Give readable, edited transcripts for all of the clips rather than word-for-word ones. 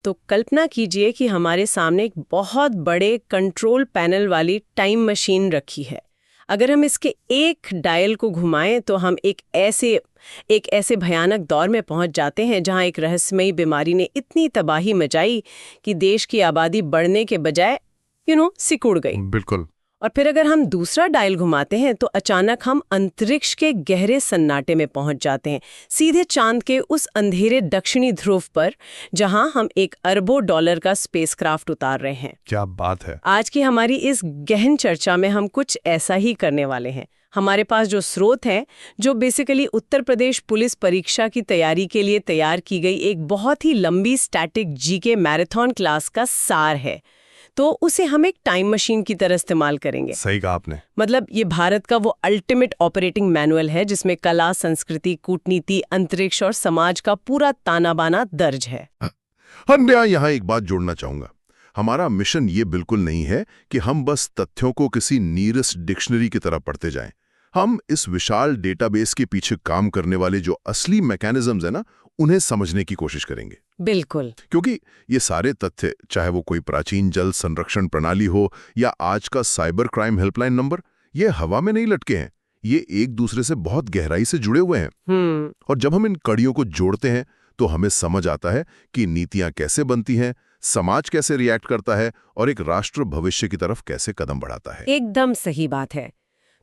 तो कल्पना कीजिए कि हमारे सामने एक बहुत बड़े कंट्रोल पैनल वाली टाइम मशीन रखी है। अगर हम इसके एक डायल को घुमाएं तो हम एक ऐसे भयानक दौर में पहुंच जाते हैं जहां एक रहस्यमयी बीमारी ने इतनी तबाही मचाई कि देश की आबादी बढ़ने के बजाय सिकुड़ गई। बिल्कुल। और फिर अगर हम दूसरा डायल घुमाते हैं तो अचानक हम अंतरिक्ष के गहरे सन्नाटे में पहुंच जाते हैं, सीधे चांद के उस अंधेरे दक्षिणी ध्रुव पर जहां हम $1 अरब का स्पेसक्राफ्ट उतार रहे हैं। क्या बात है। आज की हमारी इस गहन चर्चा में हम कुछ ऐसा ही करने वाले हैं। हमारे पास जो स्रोत हैं, जो बेसिकली उत्तर प्रदेश पुलिस परीक्षा की तैयारी के लिए तैयार की गई एक बहुत ही लंबी स्टैटिक जीके मैराथन क्लास का सार है, तो उसे हम एक टाइम मशीन की तरह इस्तेमाल करेंगे। सही कहा आपने। मतलब ये भारत का वो अल्टीमेट ऑपरेटिंग मैनुअल है जिसमें कला, संस्कृति, कूटनीति, अंतरिक्ष और समाज का पूरा ताना बाना दर्ज है। हन्या, यहाँ एक बात जोड़ना चाहूंगा। हमारा मिशन ये बिल्कुल नहीं है कि हम बस तथ्यों को किसी नीरस डिक्शनरी की तरह पढ़ते जाएं। हम इस विशाल डेटाबेस के पीछे काम करने वाले जो असली मैकेनिज्म्स है ना, उन्हें समझने की कोशिश करेंगे। बिल्कुल। क्योंकि ये सारे तथ्य, चाहे वो कोई प्राचीन जल संरक्षण प्रणाली हो या आज का साइबर क्राइम हेल्पलाइन नंबर, ये हवा में नहीं लटके हैं। ये एक दूसरे से बहुत गहराई से जुड़े हुए हैं। और जब हम इन कड़ियों को जोड़ते हैं तो हमें समझ आता है कि नीतियां कैसे बनती हैं, समाज कैसे रिएक्ट करता है और एक राष्ट्र भविष्य की तरफ कैसे कदम बढ़ाता है। एकदम सही बात है।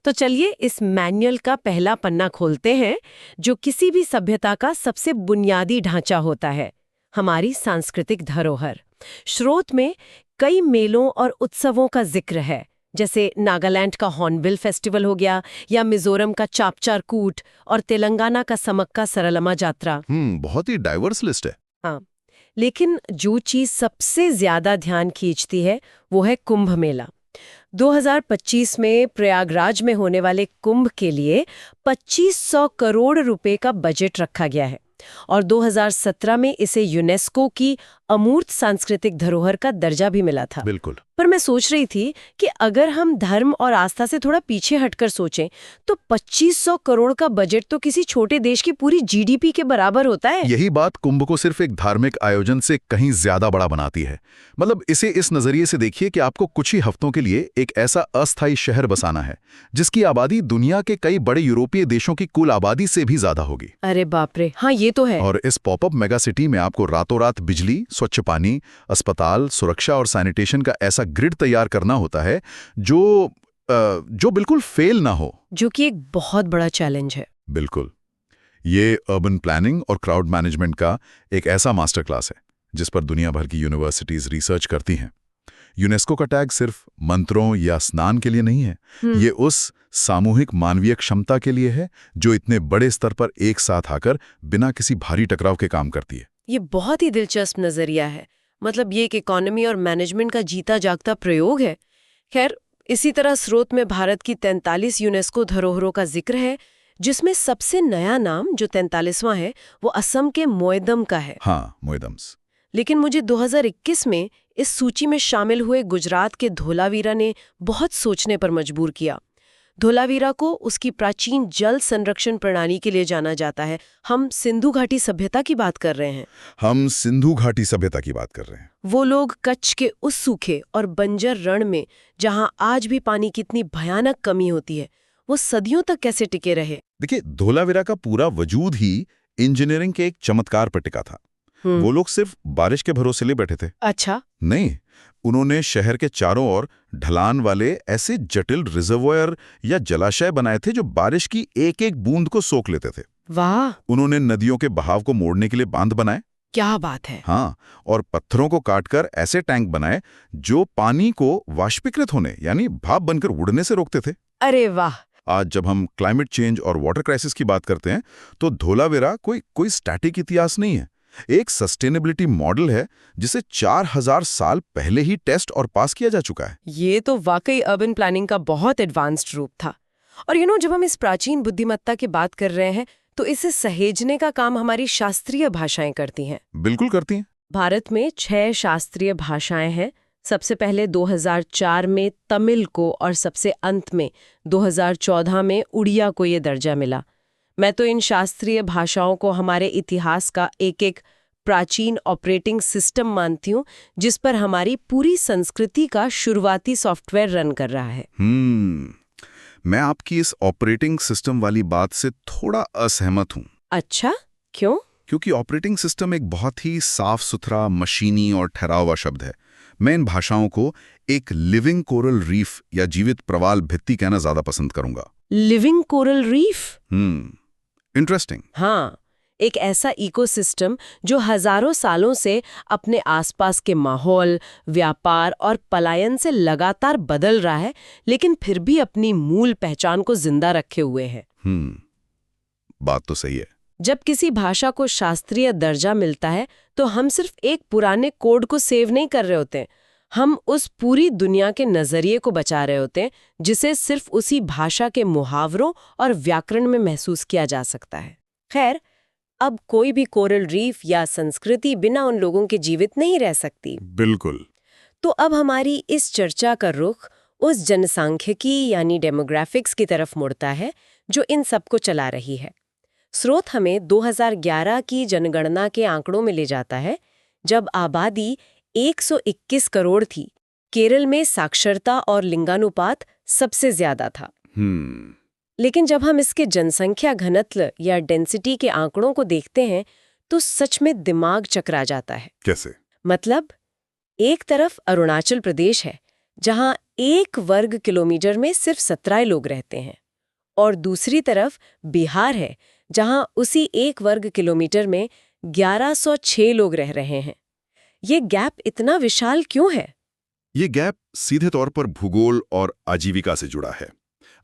तो चलिए इस मैनुअल का पहला पन्ना खोलते हैं, जो किसी भी सभ्यता का सबसे बुनियादी ढांचा होता है, हमारी सांस्कृतिक धरोहर। स्रोत में कई मेलों और उत्सवों का जिक्र है, जैसे नागालैंड का हॉर्नबिल फेस्टिवल हो गया, या मिजोरम का चापचार कूट और तेलंगाना का समक्का सरलमा यात्रा। बहुत ही डाइवर्स लिस्ट है। हाँ, लेकिन जो चीज सबसे ज्यादा ध्यान खींचती है वो है कुंभ मेला। 2025 में प्रयागराज में होने वाले कुंभ के लिए 2500 करोड़ रुपए का बजट रखा गया है और 2017 में इसे यूनेस्को की अमूर्त सांस्कृतिक धरोहर का दर्जा भी मिला था। बिल्कुल। पर मैं सोच रही थी कि अगर हम धर्म और आस्था से थोड़ा पीछे हटकर सोचें तो 2500 करोड़ का बजट तो किसी छोटे देश की पूरी जीडीपी के बराबर होता है। यही बात कुंभ को सिर्फ एक धार्मिक आयोजन से कहीं ज्यादा बड़ा बनाती है। मतलब इसे इस नजरिए से देखिए कि आपको कुछ ही हफ्तों के लिए एक ऐसा अस्थायी शहर बसाना है जिसकी आबादी दुनिया के कई बड़े यूरोपीय देशों की कुल आबादी से भी ज्यादा होगी। अरे बाप रे, हाँ ये तो है। और इस पॉपअप मेगा सिटी में आपको रातों रात बिजली, स्वच्छ पानी, अस्पताल, सुरक्षा और सैनिटेशन का ऐसा ग्रिड तैयार करना होता है जो बिल्कुल फेल ना हो, जो कि एक बहुत बड़ा चैलेंज है। बिल्कुल। ये अर्बन प्लानिंग और क्राउड मैनेजमेंट का एक ऐसा मास्टर क्लास है जिस पर दुनिया भर की यूनिवर्सिटीज रिसर्च करती हैं। यूनेस्को का टैग सिर्फ मंत्रों या स्नान के लिए नहीं है, ये उस सामूहिक मानवीय क्षमता के लिए है जो इतने बड़े स्तर पर एक साथ आकर बिना किसी भारी टकराव के काम करती है। ये बहुत ही दिलचस्प नजरिया है। मतलब ये एक इकोनॉमी और मैनेजमेंट का जीता जागता प्रयोग है। खैर, इसी तरह स्रोत में भारत की 43 यूनेस्को धरोहरों का जिक्र है, जिसमें सबसे नया नाम जो 43वां है वो असम के मोयदम का है। हाँ, मोयदम्स। लेकिन मुझे 2021 में इस सूची में शामिल हुए गुजरात के धोलावीरा ने बहुत सोचने पर मजबूर किया। धोलावीरा को उसकी प्राचीन जल संरक्षण प्रणाली के लिए जाना जाता है। हम सिंधु घाटी सभ्यता की बात कर रहे हैं। हम सिंधु घाटी सभ्यता की बात कर रहे हैं। वो लोग कच्छ के उस सूखे और बंजर रण में, जहां आज भी पानी की इतनी भयानक कमी होती है, वो सदियों तक कैसे टिके रहे? देखिए, धोलावीरा का पूरा वजूद ही इंजीनियरिंग के एक चमत्कार पर टिका था। वो लोग सिर्फ बारिश के भरोसे ले बैठे थे। अच्छा। नहीं, उन्होंने शहर के चारों ओर ढलान वाले ऐसे जटिल रिजर्वोयर या जलाशय बनाए थे जो बारिश की एक एक बूंद को सोख लेते थे। वाह। उन्होंने नदियों के बहाव को मोड़ने के लिए बांध बनाए। क्या बात है। हाँ, और पत्थरों को काटकर ऐसे टैंक बनाए जो पानी को वाष्पीकृत होने यानी भाप बनकर उड़ने से रोकते थे। अरे वाह। आज जब हम क्लाइमेट चेंज और वाटर क्राइसिस की बात करते हैं तो धोलावीरा कोई स्टैटिक इतिहास नहीं है, एक सस्टेनेबिलिटी मॉडल है जिसे 4000 साल पहले ही टेस्ट और पास किया जा चुका है। ये तो वाकई अर्बन प्लानिंग का बहुत एडवांस्ड रूप था। और जब हम इस प्राचीन बुद्धिमत्ता की बात कर रहे हैं तो इसे सहेजने का काम हमारी शास्त्रीय भाषाएं करती हैं। बिल्कुल करती हैं। भारत में 6 शास्त्रीय भाषाएं हैं। सबसे पहले 2004 में तमिल को और सबसे अंत में 2014 में उड़िया को ये दर्जा मिला। मैं तो इन शास्त्रीय भाषाओं को हमारे इतिहास का एक एक प्राचीन ऑपरेटिंग सिस्टम मानती हूँ जिस पर हमारी पूरी संस्कृति का शुरुआती सॉफ्टवेयर रन कर रहा है। मैं आपकी इस ऑपरेटिंग सिस्टम वाली बात से थोड़ा असहमत हूँ। अच्छा, क्यों? क्योंकि ऑपरेटिंग सिस्टम एक बहुत ही साफ सुथरा, मशीनी और ठहरा हुआ शब्द है। मैं इन भाषाओं को एक लिविंग कोरल रीफ या जीवित प्रवाल भित्ति कहना ज्यादा पसंद करूंगा। Living coral reef? इंटरेस्टिंग। हाँ, एक ऐसा इकोसिस्टम जो हजारों सालों से अपने आसपास के माहौल, व्यापार और पलायन से लगातार बदल रहा है, लेकिन फिर भी अपनी मूल पहचान को जिंदा रखे हुए है। बात तो सही है। जब किसी भाषा को शास्त्रीय दर्जा मिलता है तो हम सिर्फ एक पुराने कोड को सेव नहीं कर रहे होते, हम उस पूरी दुनिया के नजरिए को बचा रहे होते हैं जिसे सिर्फ उसी भाषा के मुहावरों और व्याकरण में महसूस किया जा सकता है। खैर, अब कोई भी कोरल रीफ या संस्कृति बिना उन लोगों के जीवित नहीं रह सकती। बिल्कुल। तो अब हमारी इस चर्चा का रुख उस जनसांख्यिकी यानी डेमोग्राफिक्स की तरफ मुड़ता है जो इन सबको चला रही है। स्रोत हमें 2011 की जनगणना के आंकड़ों में ले जाता है, जब आबादी 121 करोड़ थी। केरल में साक्षरता और लिंगानुपात सबसे ज्यादा था। लेकिन जब हम इसके जनसंख्या घनत्व या डेंसिटी के आंकड़ों को देखते हैं तो सच में दिमाग चकरा जाता है। कैसे? मतलब, एक तरफ अरुणाचल प्रदेश है जहां 1 वर्ग किलोमीटर में सिर्फ 17 लोग रहते हैं, और दूसरी तरफ बिहार है जहां उसी 1 वर्ग किलोमीटर में 1106 लोग रह रहे हैं। ये गैप इतना विशाल क्यों है? ये गैप सीधे तौर पर भूगोल और आजीविका से जुड़ा है।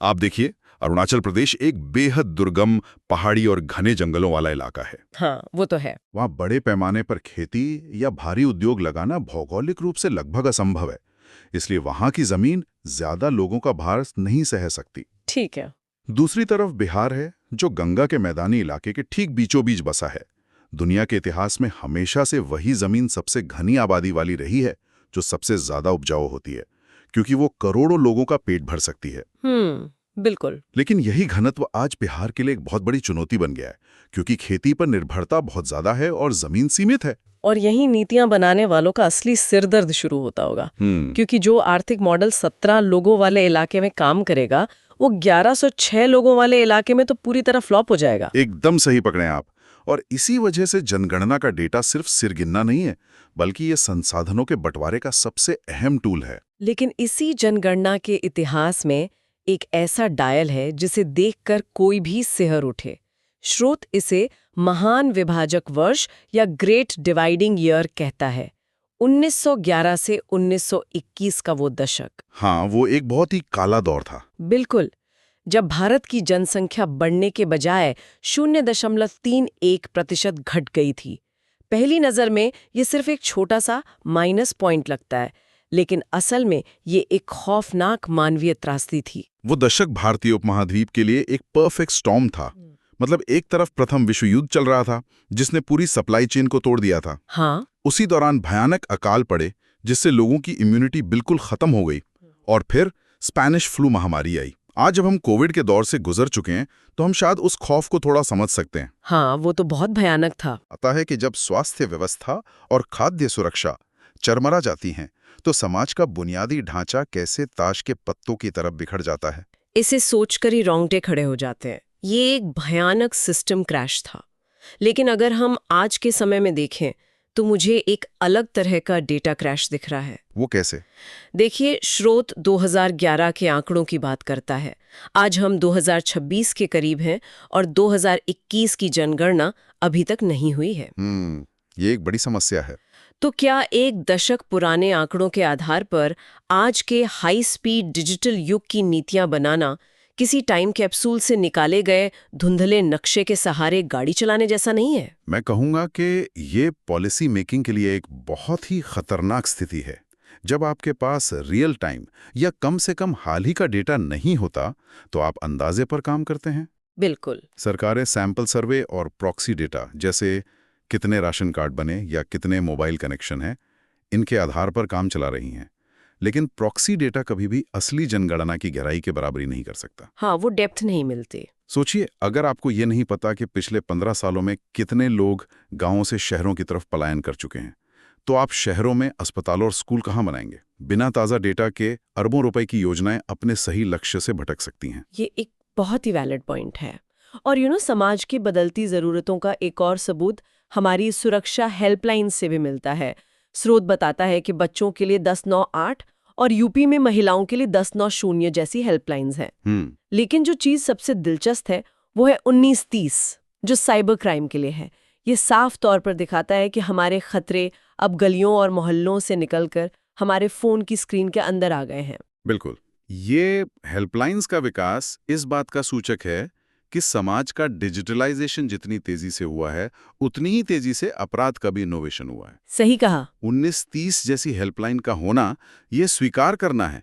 आप देखिए, अरुणाचल प्रदेश एक बेहद दुर्गम, पहाड़ी और घने जंगलों वाला इलाका है। हाँ, वो तो है। वहाँ बड़े पैमाने पर खेती या भारी उद्योग लगाना भौगोलिक रूप से लगभग असंभव है, इसलिए वहाँ की जमीन ज्यादा लोगों का भार नहीं सह सकती। ठीक है। दूसरी तरफ बिहार है, जो गंगा के मैदानी इलाके के ठीक बीचों बीच बसा है। दुनिया के इतिहास में हमेशा से वही जमीन सबसे घनी आबादी वाली रही है, जो सबसे ज्यादा उपजाऊ होती है, क्योंकि वो करोड़ों लोगों का पेट भर सकती है। बिल्कुल। लेकिन यही घनत्व आज बिहार के लिए एक बहुत बड़ी चुनौती बन गया है, क्योंकि खेती पर निर्भरता बहुत ज्यादा है और जमीन सीमित है। और यही नीतियां बनाने वालों का असली सिरदर्द शुरू होता होगा, क्योंकि जो आर्थिक मॉडल 17 लोगों वाले इलाके में काम करेगा, वो 1106 लोगों वाले इलाके में तो पूरी तरह फ्लॉप हो जाएगा। एकदम सही पकड़े आप। और इसी वजह से जनगणना का डेटा सिर्फ सिरगिनना नहीं है, बल्कि ये संसाधनों के बंटवारे का सबसे अहम टूल है। लेकिन इसी जनगणना के इतिहास में एक ऐसा डायल है जिसे देखकर कोई भी सिहर उठे। स्रोत इसे महान विभाजक वर्ष या ग्रेट डिवाइडिंग ईयर कहता है। 1911 से 1921 का वो दशक। हाँ, वो एक बहुत ही काला दौर था। बिल्कुल, जब भारत की जनसंख्या बढ़ने के बजाय 0.31% घट गई थी। पहली नज़र में ये सिर्फ एक छोटा सा माइनस पॉइंट लगता है, लेकिन असल में ये एक खौफनाक मानवीय त्रासदी थी। वो दशक भारतीय उपमहाद्वीप के लिए एक परफेक्ट स्टॉर्म था। मतलब एक तरफ प्रथम विश्व युद्ध चल रहा था, जिसने पूरी सप्लाई चेन को तोड़ दिया था। हाँ। उसी दौरान भयानक अकाल पड़े, जिससे लोगों की इम्यूनिटी बिल्कुल खत्म हो गई। और फिर स्पेनिश फ्लू महामारी आई। आज जब हम कोविड के दौर से गुजर चुके हैं, तो हम शायद उस खौफ को थोड़ा समझ सकते हैं। हाँ, वो तो बहुत भयानक था। आता है कि जब स्वास्थ्य व्यवस्था और खाद्य सुरक्षा चरमरा जाती हैं, तो समाज का बुनियादी ढांचा कैसे ताश के पत्तों की तरफ बिखर जाता है। इसे सोचकर ही रोंगटे खड़े हो जाते हैं। ये एक भयानक सिस्टम क्रैश था। लेकिन अगर हम आज के समय में देखें तो मुझे एक अलग तरह का डेटा क्रैश दिख रहा है। वो कैसे? देखिए, स्रोत 2011 के आंकड़ों की बात करता है। आज हम 2026 के करीब हैं और 2021 की जनगणना अभी तक नहीं हुई है। ये एक बड़ी समस्या है। तो क्या एक दशक पुराने आंकड़ों के आधार पर आज के हाई स्पीड डिजिटल युग की नीतियां बनाना किसी टाइम कैप्सूल से निकाले गए धुंधले नक्शे के सहारे गाड़ी चलाने जैसा नहीं है? मैं कहूँगा कि ये पॉलिसी मेकिंग के लिए एक बहुत ही खतरनाक स्थिति है। जब आपके पास रियल टाइम या कम से कम हाल ही का डेटा नहीं होता, तो आप अंदाजे पर काम करते हैं। बिल्कुल। सरकारें सैंपल सर्वे और प्रॉक्सी डेटा, जैसे कितने राशन कार्ड बने या कितने मोबाइल कनेक्शन हैं, इनके आधार पर काम चला रही हैं। लेकिन प्रॉक्सी डेटा कभी भी असली जनगणना की गहराई के बराबरी नहीं कर सकता। हाँ, वो डेप्थ नहीं मिलती। सोचिए, अगर आपको ये नहीं पता कि पिछले 15 सालों में कितने लोग गांवों से शहरों की तरफ पलायन कर चुके हैं, तो आप शहरों में अस्पताल और स्कूल कहाँ बनाएंगे? बिना ताज़ा डेटा के अरबों रुपए की योजनाएं अपने सही लक्ष्य से भटक सकती हैं। ये एक बहुत ही वैलिड पॉइंट है। और समाज की बदलती ज़रूरतों का एक और सबूत हमारी सुरक्षा हेल्पलाइन से भी मिलता है। स्रोत बताता है कि बच्चों के लिए 1098 और यूपी में महिलाओं के लिए 1090 जैसी हेल्पलाइंस हैं। लेकिन जो चीज़ सबसे दिलचस्प है वो है 1930, जो साइबर क्राइम के लिए है। ये साफ तौर पर दिखाता है कि हमारे खतरे अब गलियों और मोहल्लों से निकलकर हमारे फ़ोन की स्क्रीन के अंदर आ गए हैं। बिल्कुल। ये हेल्पलाइंस का विकास इस बात का सूचक है कि समाज का डिजिटलाइजेशन जितनी तेजी से हुआ है, उतनी ही तेजी से अपराध का भी इनोवेशन हुआ है। सही कहा। 1930 जैसी हेल्पलाइन का होना ये स्वीकार करना है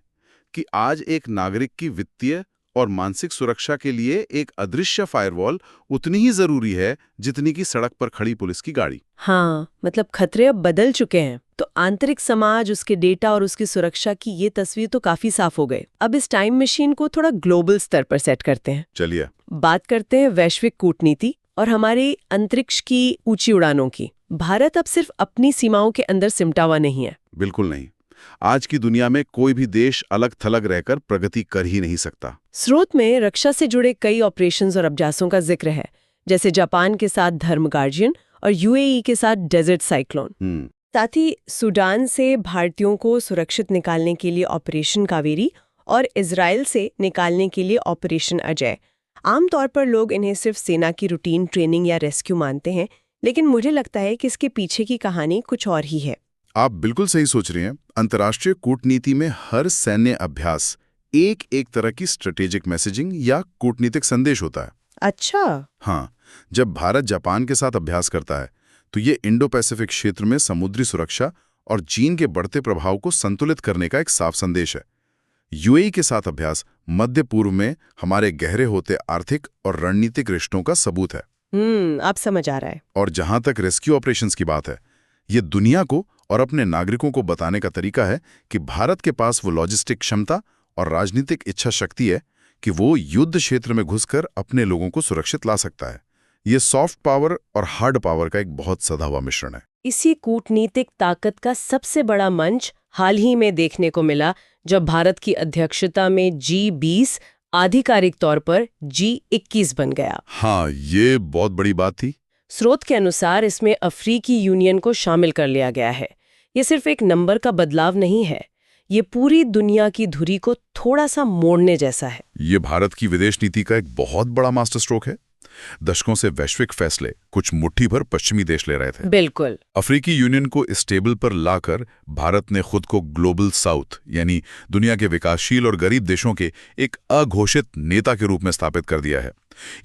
कि आज एक नागरिक की वित्तीय और मानसिक सुरक्षा के लिए एक अदृश्य फायरवॉल उतनी ही जरूरी है जितनी कि सड़क पर खड़ी पुलिस की गाड़ी। हाँ, मतलब खतरे अब बदल चुके हैं। तो आंतरिक समाज, उसके डेटा और उसकी सुरक्षा की ये तस्वीर तो काफी साफ हो गई। अब इस टाइम मशीन को थोड़ा ग्लोबल स्तर पर सेट करते हैं। चलिए बात करते हैं वैश्विक कूटनीति और हमारे अंतरिक्ष की ऊंची उड़ानों की। भारत अब सिर्फ अपनी सीमाओं के अंदर सिमटा हुआ नहीं है। बिल्कुल नहीं। आज की दुनिया में कोई भी देश अलग थलग रहकर प्रगति कर ही नहीं सकता। स्रोत में रक्षा से जुड़े कई ऑपरेशंस और अभ्यासों का जिक्र है, जैसे जापान के साथ धर्म गार्जियन और यूएई के साथ डेजर्ट साइक्लोन। साथ ही सूडान से भारतीयों को सुरक्षित निकालने के लिए ऑपरेशन कावेरी और इजराइल से निकालने के लिए ऑपरेशन अजय। आमतौर पर लोग इन्हें सिर्फ सेना की रूटीन ट्रेनिंग या रेस्क्यू मानते हैं, लेकिन मुझे लगता है कि इसके पीछे की कहानी कुछ और ही है। आप बिल्कुल सही सोच रही हैं। अंतर्राष्ट्रीय कूटनीति में हर सैन्य अभ्यास एक तरह की स्ट्रेटेजिक मैसेजिंग या कूटनीतिक संदेश होता है। अच्छा। हाँ, जब भारत जापान के साथ अभ्यास करता है तो ये इंडो पैसिफिक क्षेत्र में समुद्री सुरक्षा और चीन के बढ़ते प्रभाव को संतुलित करने का एक साफ संदेश है। यूएई के साथ अभ्यास मध्य पूर्व में हमारे गहरे होते आर्थिक और रणनीतिक रिश्तों का सबूत है। अब समझ आ रहा है। और जहां तक रेस्क्यू ऑपरेशंस की बात है, ये दुनिया को और अपने नागरिकों को बताने का तरीका है कि भारत के पास वो लॉजिस्टिक क्षमता और राजनीतिक इच्छा शक्ति है कि वो युद्ध क्षेत्र में घुसकर अपने लोगों को सुरक्षित ला सकता है। ये सॉफ्ट पावर और हार्ड पावर का एक बहुत सधा हुआ मिश्रण है। इसी कूटनीतिक ताकत का सबसे बड़ा मंच हाल ही में देखने को मिला, जब भारत की अध्यक्षता में G20 आधिकारिक तौर पर G21 बन गया। हाँ, ये बहुत बड़ी बात थी। स्रोत के अनुसार इसमें अफ्रीकी यूनियन को शामिल कर लिया गया है। ये सिर्फ एक नंबर का बदलाव नहीं है, ये पूरी दुनिया की धुरी को थोड़ा सा मोड़ने जैसा है। ये भारत की विदेश नीति का एक बहुत बड़ा मास्टर स्ट्रोक है। दशकों से वैश्विक फैसले कुछ मुट्ठी भर पश्चिमी देश ले रहे थे। बिल्कुल। अफ्रीकी यूनियन को इस टेबल पर लाकर भारत ने खुद को ग्लोबल साउथ यानी दुनिया के विकासशील और गरीब देशों के एक अघोषित नेता के रूप में स्थापित कर दिया है।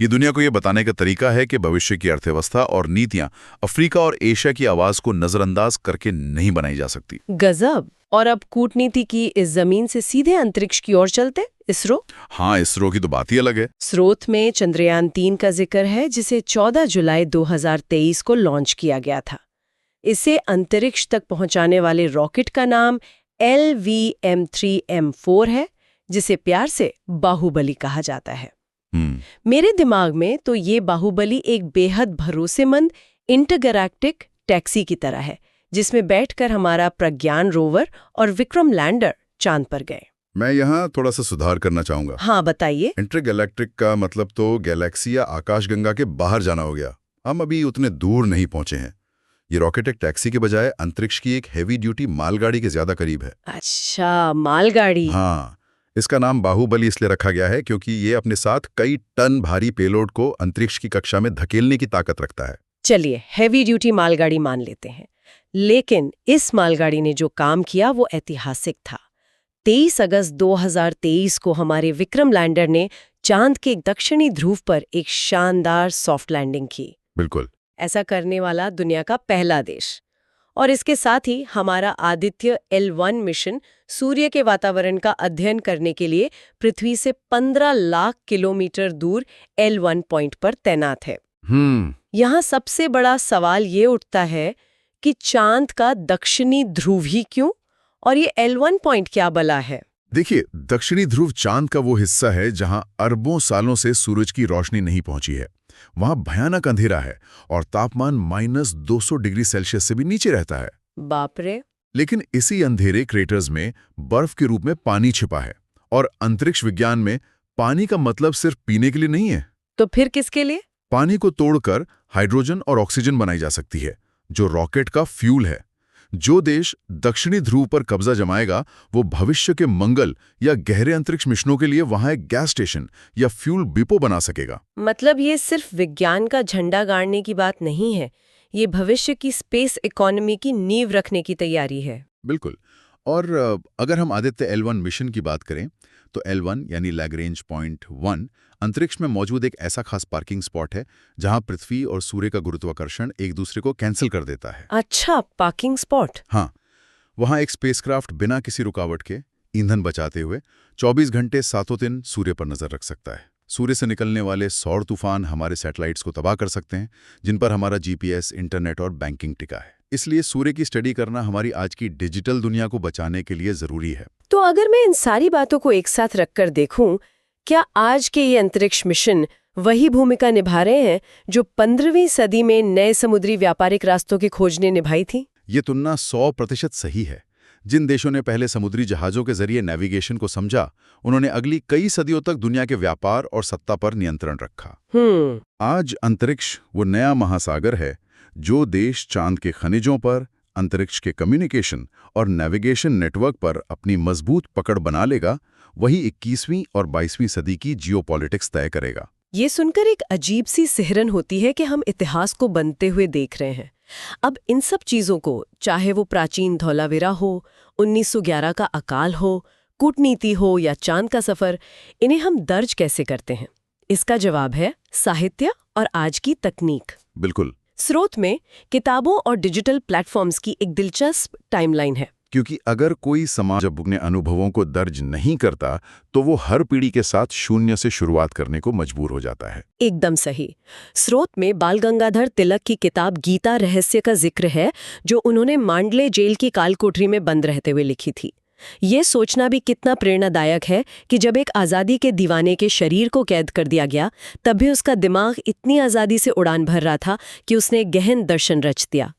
ये दुनिया को ये बताने का तरीका है कि भविष्य की अर्थव्यवस्था और नीतियां अफ्रीका और एशिया की आवाज को नजरअंदाज करके नहीं बनाई जा सकती। गजब। और अब कूटनीति की इस जमीन से सीधे अंतरिक्ष की ओर चलते, इसरो। हाँ, इसरो की तो बात ही अलग है। स्रोत में चंद्रयान 3 का जिक्र है, जिसे 14 जुलाई 2023 को लॉन्च किया गया था। इसे अंतरिक्ष तक पहुंचाने वाले रॉकेट का नाम LVM-3M4 है, जिसे प्यार से बाहुबली कहा जाता है। मेरे दिमाग में तो ये बाहुबली एक बेहद भरोसेमंद इंटरगैलेक्टिक टैक्सी की तरह है, जिसमें बैठकर हमारा प्रज्ञान रोवर और विक्रम लैंडर चांद पर गए। मैं यहाँ थोड़ा सा सुधार करना चाहूंगा। हाँ, बताइए। इंटरगैलेक्टिक का मतलब तो गैलेक्सी या आकाशगंगा के बाहर जाना हो गया। हम अभी उतने दूर नहीं पहुंचे हैं। ये रॉकेट एक टैक्सी के बजाय अंतरिक्ष की एक हेवी ड्यूटी मालगाड़ी के ज्यादा करीब है। अच्छा, मालगाड़ी। हाँ, इसका नाम बाहुबली इसलिए रखा गया है क्योंकि ये अपने साथ कई टन भारी पेलोड को अंतरिक्ष की कक्षा में धकेलने की ताकत रखता है। चलिए, हेवी ड्यूटी मालगाड़ी मान लेते हैं, लेकिन इस मालगाड़ी ने जो काम किया वो ऐतिहासिक था। 23 अगस्त 2023 को हमारे विक्रम लैंडर ने चांद के दक्षिणी ध्रुव पर एक शानदार सॉफ्ट लैंडिंग की। बिल्कुल। ऐसा करने वाला दुनिया का पहला देश। और इसके साथ ही हमारा आदित्य L1 मिशन सूर्य के वातावरण का अध्ययन करने के लिए पृथ्वी से 15 लाख किलोमीटर दूर L1 पॉइंट पर तैनात है। यहाँ सबसे बड़ा सवाल ये उठता है कि चांद का दक्षिणी ध्रुव ही क्यों, और ये L1 पॉइंट क्या बला है? देखिए, दक्षिणी ध्रुव चांद का वो हिस्सा है जहां अरबों सालों से सूरज की रोशनी नहीं पहुंची है। वहां भयानक अंधेरा है और तापमान -200 डिग्री सेल्सियस से भी नीचे रहता है। बाप रे। लेकिन इसी अंधेरे क्रेटर्स में बर्फ के रूप में पानी छिपा है। और अंतरिक्ष विज्ञान में पानी का मतलब सिर्फ पीने के लिए नहीं है। तो फिर किसके लिए? पानी को तोड़कर हाइड्रोजन और ऑक्सीजन बनाई जा सकती है, जो रॉकेट का फ्यूल है। जो देश दक्षिणी ध्रुव पर कब्जा जमाएगा, वो भविष्य के मंगल या गहरे अंतरिक्ष मिशनों के लिए वहां एक गैस स्टेशन या फ्यूल डिपो बना सकेगा। मतलब ये सिर्फ विज्ञान का झंडा गाड़ने की बात नहीं है, ये भविष्य की स्पेस इकोनॉमी की नींव रखने की तैयारी है। बिल्कुल। और अगर हम आदित्य L1 मिशन की बात करें, तो L1 यानी लैग्रेंज पॉइंट 1 अंतरिक्ष में मौजूद एक ऐसा खास पार्किंग स्पॉट है जहां पृथ्वी और सूर्य का गुरुत्वाकर्षण एक दूसरे को कैंसिल कर देता है। अच्छा, पार्किंग स्पॉट। हाँ, वहां एक स्पेसक्राफ्ट बिना किसी रुकावट के ईंधन बचाते हुए 24 घंटे सातों दिन सूर्य पर नजर रख सकता है। सूर्य से निकलने वाले सौर तूफान हमारे सैटेलाइट्स को तबाह कर सकते हैं, जिन पर हमारा GPS, इंटरनेट और बैंकिंग टिका है। इसलिए सूर्य की स्टडी करना हमारी आज की डिजिटल दुनिया को बचाने के लिए जरूरी है। तो अगर मैं इन सारी बातों को एक साथ रखकर देखूं, क्या आज के ये अंतरिक्ष मिशन वही भूमिका निभा रहे हैं जो 15वीं सदी में नए समुद्री व्यापारिक रास्तों की खोज ने निभाई थी? ये तुलना 100% सही है। जिन देशों ने पहले समुद्री जहाजों के जरिए नेविगेशन को समझा, उन्होंने अगली कई सदियों तक दुनिया के व्यापार और सत्ता पर नियंत्रण रखा। आज अंतरिक्ष वो नया महासागर है जो देश चांद के खनिजों पर, अंतरिक्ष के कम्युनिकेशन और नेविगेशन नेटवर्क पर अपनी मजबूत पकड़ बना लेगा, वही 21वीं और 22वीं सदी की जियोपॉलिटिक्स तय करेगा। ये सुनकर एक अजीब सी सिहरन होती है कि हम इतिहास को बनते हुए देख रहे हैं। अब इन सब चीजों को, चाहे वो प्राचीन धौलावीरा हो, 1911 का अकाल हो, कूटनीति हो या चांद का सफर, इन्हें हम दर्ज कैसे करते हैं? इसका जवाब है साहित्य और आज की तकनीक। बिल्कुल। स्रोत में किताबों और डिजिटल प्लेटफॉर्म्स की एक दिलचस्प टाइमलाइन है। क्योंकि अगर कोई समाज अपने अनुभवों को दर्ज नहीं करता, तो वो हर पीढ़ी के साथ शून्य से शुरुआत करने को मजबूर हो जाता है। एकदम सही। स्रोत में बाल गंगाधर तिलक की किताब गीता रहस्य का जिक्र है, जो उन्होंने मांडले जेल की कालकोठरी में बंद रहते हुए लिखी थी। ये सोचना भी कितना प्रेरणादायक है कि जब एक आज़ादी के दीवाने के शरीर को कैद कर दिया गया, तब भी उसका दिमाग इतनी आज़ादी से उड़ान भर रहा था कि उसने एक गहन दर्शन रच दिया।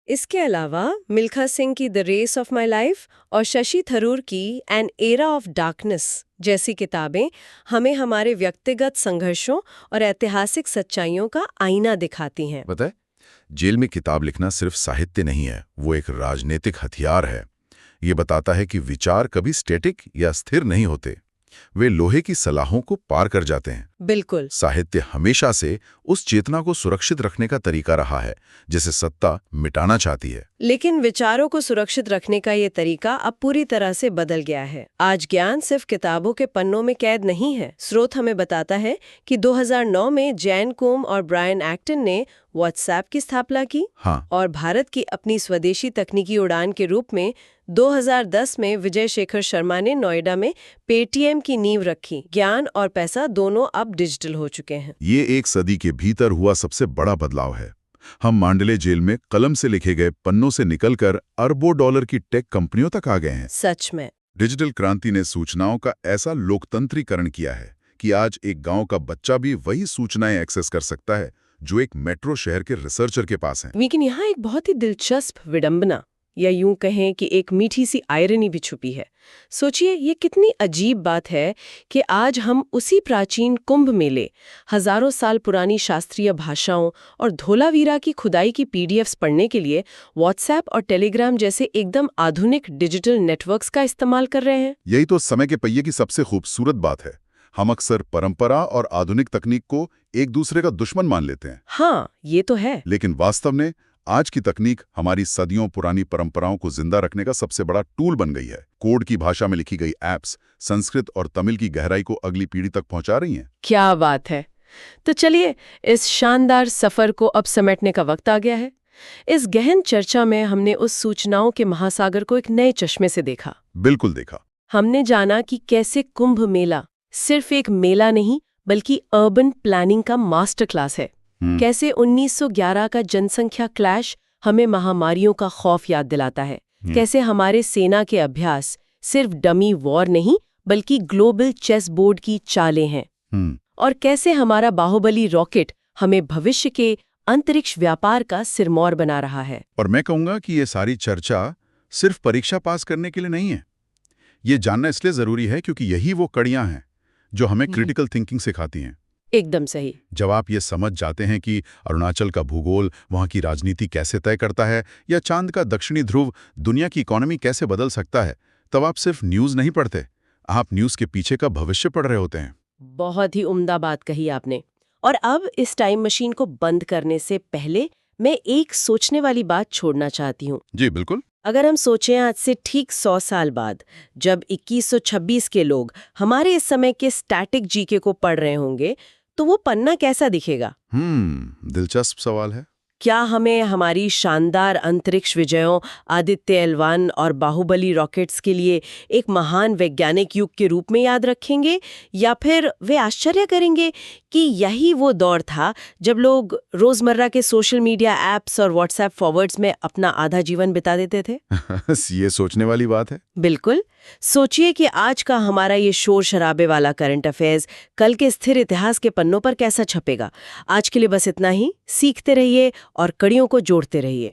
इसके अलावा मिल्खा सिंह की the race of my life और शशि थरूर की एन एरा ऑफ डार्कनेस जैसी किताबें हमें हमारे व्यक्तिगत संघर्षों और ऐतिहासिक सच्चाइयों का आईना दिखाती हैं। पता है, जेल में किताब लिखना सिर्फ साहित्य नहीं है, वो एक राजनीतिक हथियार है। ये बताता है कि विचार कभी स्टैटिक या स्थिर नहीं होते, वे लोहे की सलाहों को पार कर जाते हैं। बिल्कुल। साहित्य हमेशा से उस चेतना को सुरक्षित रखने का तरीका रहा है जिसे सत्ता मिटाना चाहती है। लेकिन विचारों को सुरक्षित रखने का ये तरीका अब पूरी तरह से बदल गया है। आज ज्ञान सिर्फ किताबों के पन्नों में कैद नहीं है। स्रोत हमें बताता है कि 2009 में जैन कोम और ब्रायन एक्टन ने व्हाट्सएप की स्थापना की। हाँ। और भारत की अपनी स्वदेशी तकनीकी उड़ान के रूप में 2010 में विजय शेखर शर्मा ने नोएडा में पेटीएम की नींव रखी। ज्ञान और पैसा दोनों अब डिजिटल हो चुके हैं। ये एक सदी के भीतर हुआ सबसे बड़ा बदलाव है। हम मांडले जेल में कलम से लिखे गए पन्नों से निकलकर अरबों डॉलर की टेक कंपनियों तक आ गए हैं। सच में डिजिटल क्रांति ने सूचनाओं का ऐसा लोकतंत्रीकरण किया है कि आज एक गांव का बच्चा भी वही सूचनाएं एक्सेस कर सकता है जो एक मेट्रो शहर के रिसर्चर के पास है। लेकिन यहाँ एक बहुत ही दिलचस्प विडंबना या यूं कहें कि एक मीठी सी आयरनी भी छुपी है। सोचिए, ये कितनी अजीब बात है कि आज हम उसी प्राचीन कुंभ मेले, हजारों साल पुरानी शास्त्रीय भाषाओं और धोलावीरा की खुदाई की PDFs पढ़ने के लिए व्हाट्सएप और टेलीग्राम जैसे एकदम आधुनिक डिजिटल नेटवर्क्स का इस्तेमाल कर रहे हैं। यही तो समय के पहिए की सबसे खूबसूरत बात है। हम अक्सर परंपरा और आधुनिक तकनीक को एक दूसरे का दुश्मन मान लेते हैं। हाँ, ये तो है। लेकिन वास्तव में आज की तकनीक हमारी सदियों पुरानी परंपराओं को जिंदा रखने का सबसे बड़ा टूल बन गई है। कोड की भाषा में लिखी गई ऐप्स संस्कृत और तमिल की गहराई को अगली पीढ़ी तक पहुंचा रही हैं। क्या बात है। तो चलिए, इस शानदार सफर को अब समेटने का वक्त आ गया है। इस गहन चर्चा में हमने उस सूचनाओं के महासागर को एक नए चश्मे से देखा। बिल्कुल देखा। हमने जाना कि कैसे कुंभ मेला सिर्फ एक मेला नहीं बल्कि अर्बन प्लानिंग का मास्टर क्लास है। कैसे 1911 का जनसंख्या क्लैश हमें महामारियों का खौफ याद दिलाता है। कैसे हमारे सेना के अभ्यास, सिर्फ डमी वॉर नहीं बल्कि ग्लोबल चेस बोर्ड की चालें हैं। और कैसे हमारा बाहुबली रॉकेट हमें भविष्य के अंतरिक्ष व्यापार का सिरमौर बना रहा है। और मैं कहूंगा कि ये सारी चर्चा सिर्फ परीक्षा पास करने के लिए नहीं है। ये जानना इसलिए जरूरी है क्योंकि यही वो कड़ियां हैं जो हमें क्रिटिकल थिंकिंग सिखाती हैं। एकदम सही। जब आप ये समझ जाते हैं कि अरुणाचल का भूगोल वहाँ की राजनीति कैसे तय करता है या चांद का दक्षिणी ध्रुव दुनिया की इकोनॉमी कैसे बदल सकता है, तब आप सिर्फ न्यूज़ नहीं पढ़ते, आप न्यूज़ के पीछे का भविष्य पढ़ रहे होते हैं। बहुत ही उम्दा बात कही आपने। और अब इस टाइम मशीन को बंद करने से पहले मैं एक सोचने वाली बात छोड़ना चाहती हूँ। जी बिल्कुल। अगर हम सोचें आज से ठीक 100 साल बाद, जब 2126 के लोग हमारे इस समय के स्टैटिक जीके को पढ़ रहे होंगे, तो वो पन्ना कैसा दिखेगा? दिलचस्प सवाल है। क्या हमें हमारी शानदार अंतरिक्ष विजयों, आदित्य L1 और बाहुबली रॉकेट्स के लिए एक महान वैज्ञानिक युग के रूप में याद रखेंगे, या फिर वे आश्चर्य करेंगे कि यही वो दौर था जब लोग रोजमर्रा के सोशल मीडिया ऐप्स और व्हाट्सएप फॉरवर्ड्स में अपना आधा जीवन बिता देते थे? ये सोचने वाली बात है। बिल्कुल। सोचिए कि आज का हमारा ये शोर शराबे वाला करंट अफेयर्स कल के स्थिर इतिहास के पन्नों पर कैसा छपेगा। आज के लिए बस इतना ही। सीखते रहिए और कड़ियों को जोड़ते रहिए।